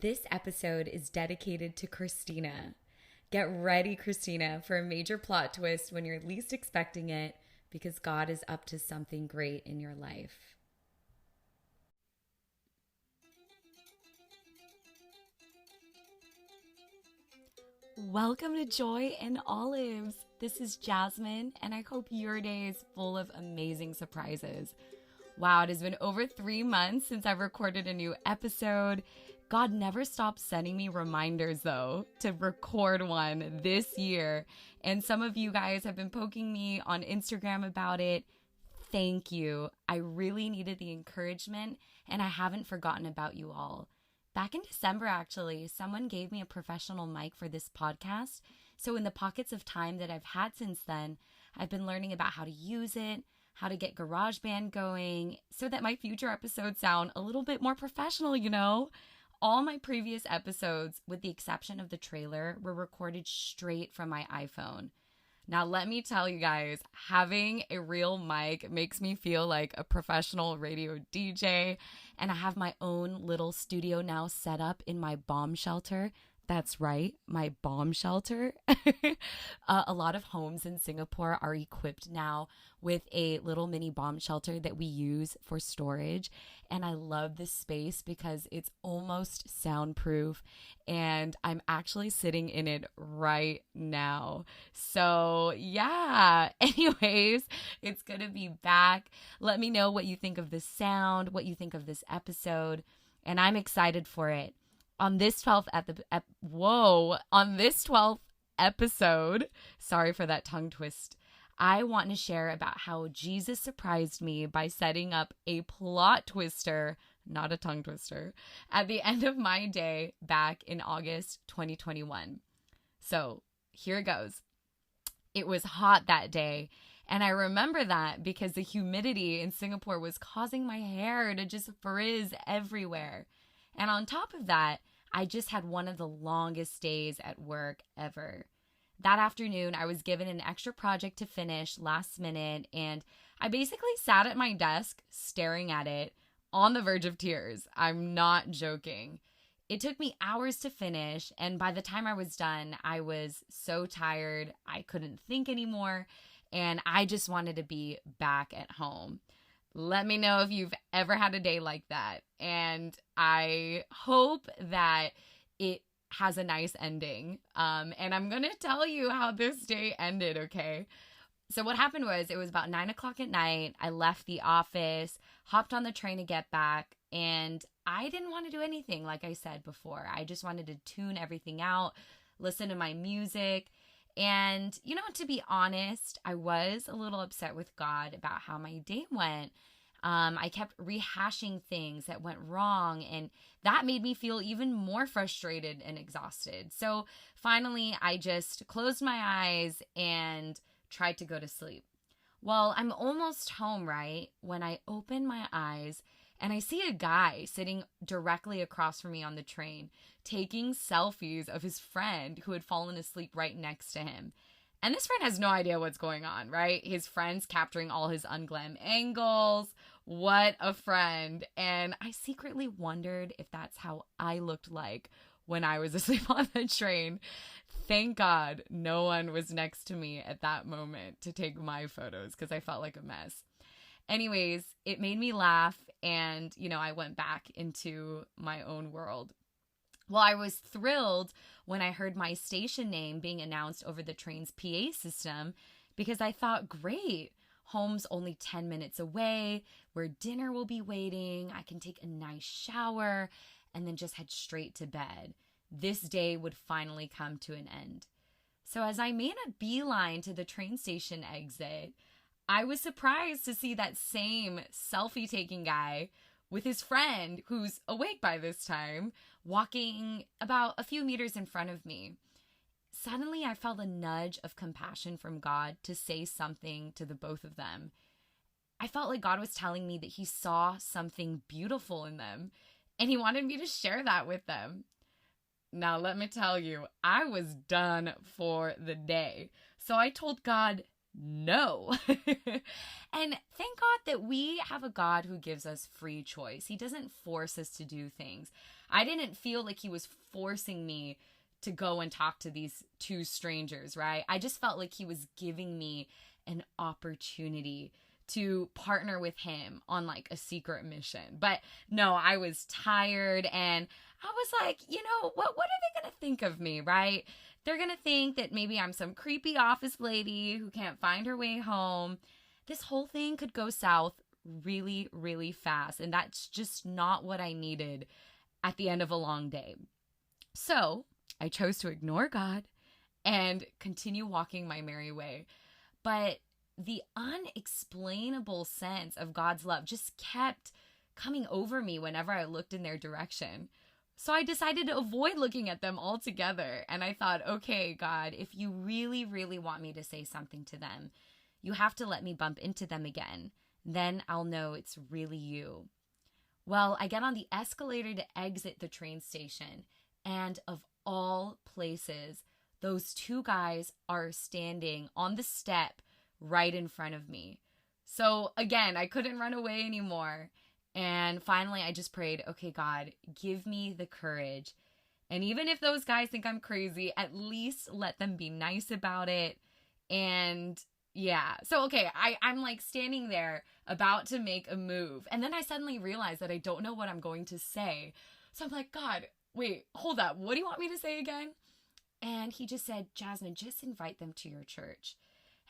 This episode is dedicated to Christina. Get ready, Christina, for a major plot twist when you're least expecting it because God is up to something great in your life. Welcome to Joy and Olives. This is Jasmine, and I hope your day is full of amazing surprises. Wow, it has been over 3 months since I've recorded a new episode. God never stops sending me reminders, though, to record one this year. And some of you guys have been poking me on Instagram about it. Thank you. I really needed the encouragement, and I haven't forgotten about you all. Back in December, actually, someone gave me a professional mic for this podcast. So in the pockets of time that I've had since then, I've been learning about how to use it, how to get GarageBand going, so that my future episodes sound a little bit more professional, All my previous episodes, with the exception of the trailer, were recorded straight from my iPhone. Now, let me tell you guys, having a real mic makes me feel like a professional radio DJ, and I have my own little studio now set up in my bomb shelter. That's right, my bomb shelter. A lot of homes in Singapore are equipped now with a little mini bomb shelter that we use for storage. And I love this space because it's almost soundproof. And I'm actually sitting in it right now. So yeah, anyways, it's good to be back. Let me know what you think of this sound, what you think of this episode. And I'm excited for it. On this 12th episode, sorry for that tongue twist, I want to share about how Jesus surprised me by setting up a plot twister, not a tongue twister, at the end of my day back in August 2021. So here it goes. It was hot that day, and I remember that because the humidity in Singapore was causing my hair to just frizz everywhere. And on top of that, I just had one of the longest days at work ever. That afternoon, I was given an extra project to finish last minute, and I basically sat at my desk staring at it on the verge of tears. I'm not joking. It took me hours to finish, and by the time I was done, I was so tired, I couldn't think anymore, and I just wanted to be back at home. Let me know if you've ever had a day like that. And I hope that it has a nice ending. And I'm going to tell you how this day ended, okay? So what happened was it was about 9 o'clock at night. I left the office, hopped on the train to get back, and I didn't want to do anything, like I said before. I just wanted to tune everything out, listen to my music. And, to be honest, I was a little upset with God about how my day went. I kept rehashing things that went wrong, and that made me feel even more frustrated and exhausted. So finally, I just closed my eyes and tried to go to sleep. Well, I'm almost home, right? When I open my eyes and I see a guy sitting directly across from me on the train, taking selfies of his friend who had fallen asleep right next to him. And this friend has no idea what's going on, right? His friend's capturing all his unglam angles. What a friend. And I secretly wondered if that's how I looked like when I was asleep on the train. Thank God no one was next to me at that moment to take my photos because I felt like a mess. Anyways, it made me laugh, and, I went back into my own world. Well, I was thrilled when I heard my station name being announced over the train's PA system because I thought, great, home's only 10 minutes away, where dinner will be waiting, I can take a nice shower, and then just head straight to bed. This day would finally come to an end. So as I made a beeline to the train station exit, I was surprised to see that same selfie-taking guy with his friend, who's awake by this time, walking about a few meters in front of me. Suddenly, I felt a nudge of compassion from God to say something to the both of them. I felt like God was telling me that he saw something beautiful in them, and he wanted me to share that with them. Now, let me tell you, I was done for the day. So I told God, no. And thank God that we have a God who gives us free choice. He doesn't force us to do things. I didn't feel like he was forcing me to go and talk to these two strangers, right? I just felt like he was giving me an opportunity to partner with him on like a secret mission. But no, I was tired and I was like, what are they going to think of me, right? They're going to think that maybe I'm some creepy office lady who can't find her way home. This whole thing could go south really, really fast. And that's just not what I needed at the end of a long day. So I chose to ignore God and continue walking my merry way. But the unexplainable sense of God's love just kept coming over me whenever I looked in their direction. So I decided to avoid looking at them altogether. And I thought, okay, God, if you really, really want me to say something to them, you have to let me bump into them again. Then I'll know it's really you. Well, I get on the escalator to exit the train station. And of all places, those two guys are standing on the step right in front of me. So again, I couldn't run away anymore. And finally, I just prayed, okay, God, give me the courage. And even if those guys think I'm crazy, at least let them be nice about it. And yeah, so okay, I'm like standing there about to make a move. And then I suddenly realized that I don't know what I'm going to say. So I'm like, God, wait, hold up. What do you want me to say again? And he just said, Jasmine, just invite them to your church.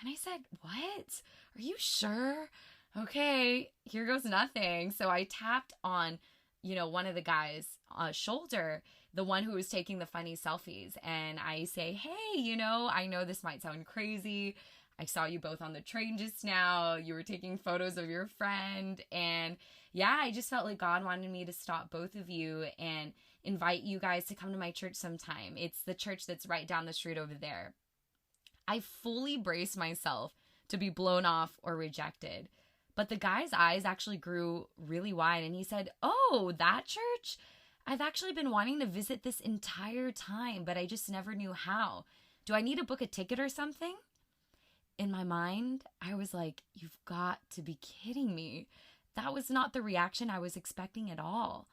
And I said, what? Are you sure? Okay, here goes nothing. So I tapped on, one of the guys' shoulder, the one who was taking the funny selfies. And I say, hey, I know this might sound crazy. I saw you both on the train just now. You were taking photos of your friend. And yeah, I just felt like God wanted me to stop both of you and invite you guys to come to my church sometime. It's the church that's right down the street over there. I fully braced myself to be blown off or rejected. But the guy's eyes actually grew really wide and he said, oh, that church? I've actually been wanting to visit this entire time, but I just never knew how. Do I need to book a ticket or something? In my mind, I was like, you've got to be kidding me. That was not the reaction I was expecting at all.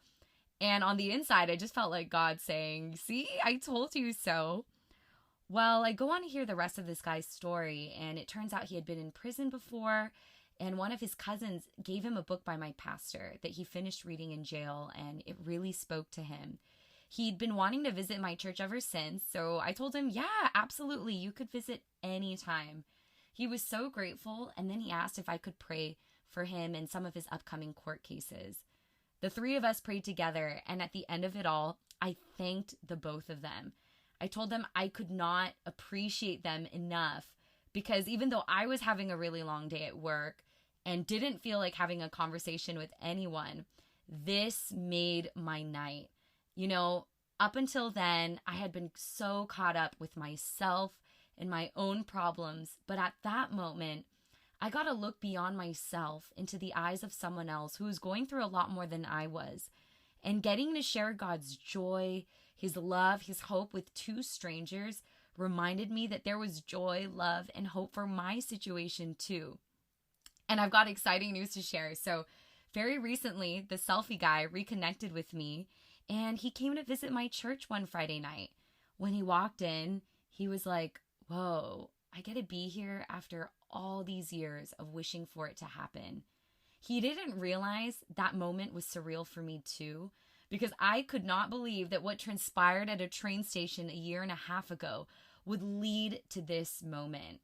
And on the inside, I just felt like God saying, see, I told you so. Well, I go on to hear the rest of this guy's story, and it turns out he had been in prison before, and one of his cousins gave him a book by my pastor that he finished reading in jail, and it really spoke to him. He'd been wanting to visit my church ever since, so I told him, yeah, absolutely, you could visit anytime. He was so grateful, and then he asked if I could pray for him in some of his upcoming court cases. The three of us prayed together, and at the end of it all, I thanked the both of them. I told them I could not appreciate them enough because even though I was having a really long day at work and didn't feel like having a conversation with anyone, this made my night. Up until then, I had been so caught up with myself and my own problems. But at that moment, I got to look beyond myself into the eyes of someone else who was going through a lot more than I was. And getting to share God's joy, his love, his hope with two strangers reminded me that there was joy, love, and hope for my situation too. And I've got exciting news to share. So very recently, the selfie guy reconnected with me and he came to visit my church one Friday night. When he walked in, he was like, whoa, I get to be here after all these years of wishing for it to happen. He didn't realize that moment was surreal for me too, because I could not believe that what transpired at a train station a year and a half ago would lead to this moment.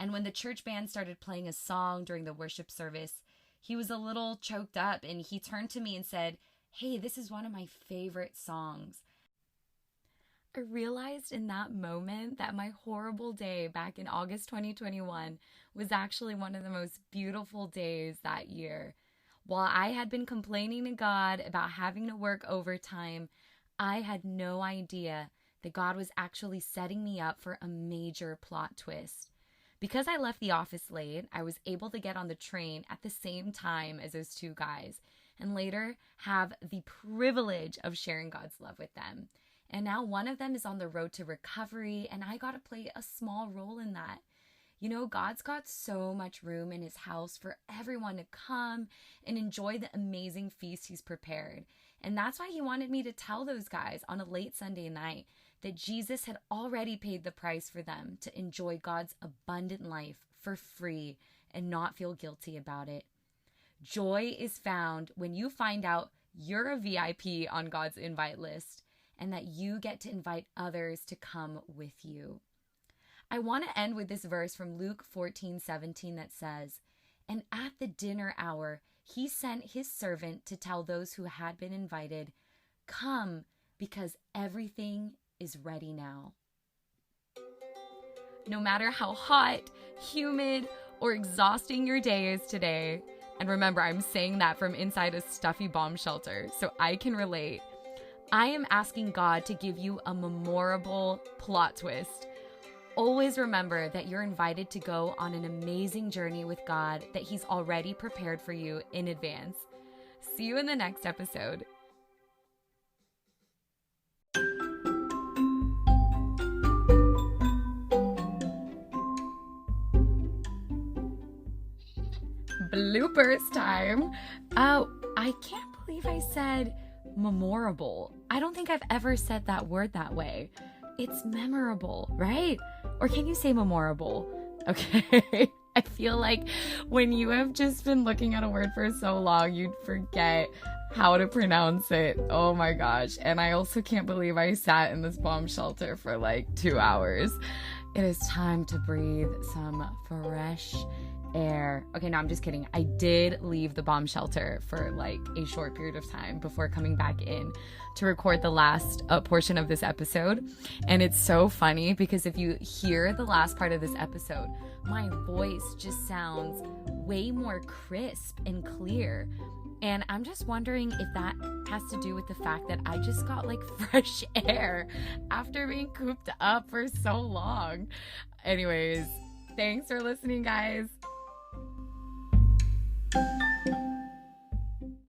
And when the church band started playing a song during the worship service, he was a little choked up and he turned to me and said, hey, this is one of my favorite songs. I realized in that moment that my horrible day back in August 2021 was actually one of the most beautiful days that year. While I had been complaining to God about having to work overtime, I had no idea that God was actually setting me up for a major plot twist. Because I left the office late, I was able to get on the train at the same time as those two guys and later have the privilege of sharing God's love with them. And now one of them is on the road to recovery, and I got to play a small role in that. You know, God's got so much room in his house for everyone to come and enjoy the amazing feast he's prepared. And that's why he wanted me to tell those guys on a late Sunday night that Jesus had already paid the price for them to enjoy God's abundant life for free and not feel guilty about it. Joy is found when you find out you're a VIP on God's invite list and that you get to invite others to come with you. I want to end with this verse from Luke 14:17 that says, "And at the dinner hour, he sent his servant to tell those who had been invited, 'Come, because everything is ready now.'" No matter how hot, humid, or exhausting your day is today, and remember, I'm saying that from inside a stuffy bomb shelter, so I can relate, I am asking God to give you a memorable plot twist. Always remember that you're invited to go on an amazing journey with God that he's already prepared for you in advance. See you in the next episode. Bloopers time. Oh, I can't believe I said memorable. I don't think I've ever said that word that way. It's memorable, right? Or can you say memorable? Okay. I feel like when you have just been looking at a word for so long, you'd forget how to pronounce it. Oh my gosh. And I also can't believe I sat in this bomb shelter for like 2 hours. It is time to breathe some fresh air. Okay, no, I'm just kidding. I did leave the bomb shelter for like a short period of time before coming back in to record the last portion of this episode. And it's so funny because if you hear the last part of this episode, my voice just sounds way more crisp and clear. And I'm just wondering if that has to do with the fact that I just got like fresh air after being cooped up for so long. Anyways, thanks for listening, guys.